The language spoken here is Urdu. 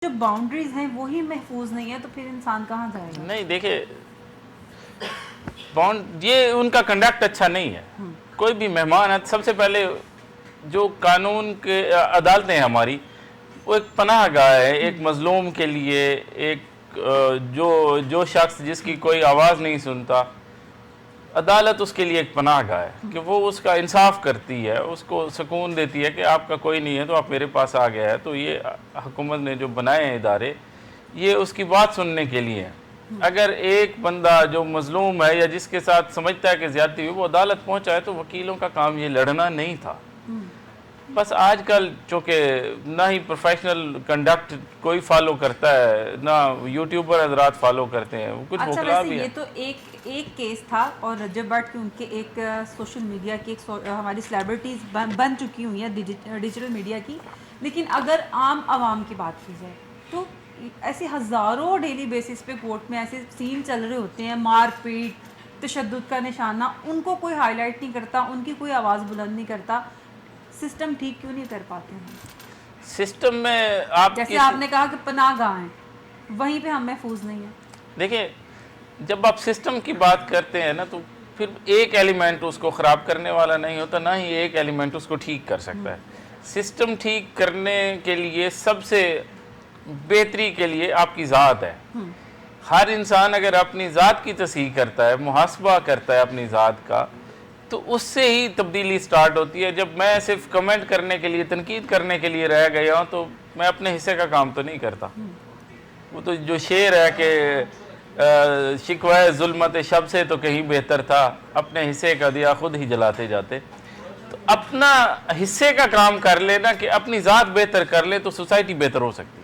جو باؤنڈریز ہیں وہی محفوظ نہیں ہے تو پھر انسان کہاں جائے گا؟ نہیں دیکھیں، یہ ان کا کنڈکٹ اچھا نہیں ہے. کوئی بھی مہمان ہے سب سے پہلے جو قانون کے عدالتیں ہیں ہماری، وہ ایک پناہ گاہ ہے ایک مظلوم کے لیے، ایک جو شخص جس کی کوئی آواز نہیں سنتا، عدالت اس کے لیے ایک پناہ گاہ ہے کہ وہ اس کا انصاف کرتی ہے، اس کو سکون دیتی ہے کہ آپ کا کوئی نہیں ہے تو آپ میرے پاس آ گیا ہے. تو یہ حکومت نے جو بنائے ہیں ادارے، یہ اس کی بات سننے کے لیے ہیں. اگر ایک بندہ جو مظلوم ہے یا جس کے ساتھ سمجھتا ہے کہ زیادتی ہوئی وہ عدالت پہنچا ہے تو وکیلوں کا کام یہ لڑنا نہیں تھا. بس آج کل چونکہ نہ ہی پروفیشنل کنڈکٹ کوئی فالو کرتا ہے، نہ یوٹیوبر حضرات فالو کرتے ہیں، وہ کچھ اچھا وکلا ویسے بھی یہ ہیں. تو ایک کیس تھا، اور رجب بٹ کی ان کے ایک سوشل میڈیا کی ہماری سیلیبریٹیز بن چکی ہوئی ہیں ڈیجیٹل میڈیا کی. لیکن اگر عام عوام کی بات کی جائے تو ایسے ہزاروں ڈیلی بیسس پہ کورٹ میں ایسے سین چل رہے ہوتے ہیں، مار پیٹ، تشدد کا نشانہ، ان کو کوئی ہائی لائٹ نہیں کرتا، ان کی کوئی آواز بلند نہیں کرتا. سسٹم ٹھیک کیوں نہیں کر پاتے ہیں؟ سسٹم میں جیسے آپ نے کہا کہ پناہ گاہ ہیں، وہیں پہ ہم محفوظ نہیں ہیں. دیکھیں، جب آپ سسٹم کی بات کرتے ہیں نا تو پھر ایک ایلیمنٹ اس کو خراب کرنے والا نہیں ہوتا، نہ ہی ایک ایلیمنٹ اس کو ٹھیک کر سکتا ہے. سسٹم ٹھیک کرنے کے لیے سب سے بہتری کے لیے آپ کی ذات ہے. ہر انسان اگر اپنی ذات کی تصحیح کرتا ہے، محاسبہ کرتا ہے اپنی ذات کا، تو اس سے ہی تبدیلی سٹارٹ ہوتی ہے. جب میں صرف کمنٹ کرنے کے لیے، تنقید کرنے کے لیے رہ گیا ہوں تو میں اپنے حصے کا کام تو نہیں کرتا. وہ تو جو شعر ہے کہ شکوہ ظلمت شب سے تو کہیں بہتر تھا، اپنے حصے کا دیا خود ہی جلاتے جاتے. تو اپنا حصے کا کام کر لینا کہ اپنی ذات بہتر کر لے تو سوسائٹی بہتر ہو سکتی ہے.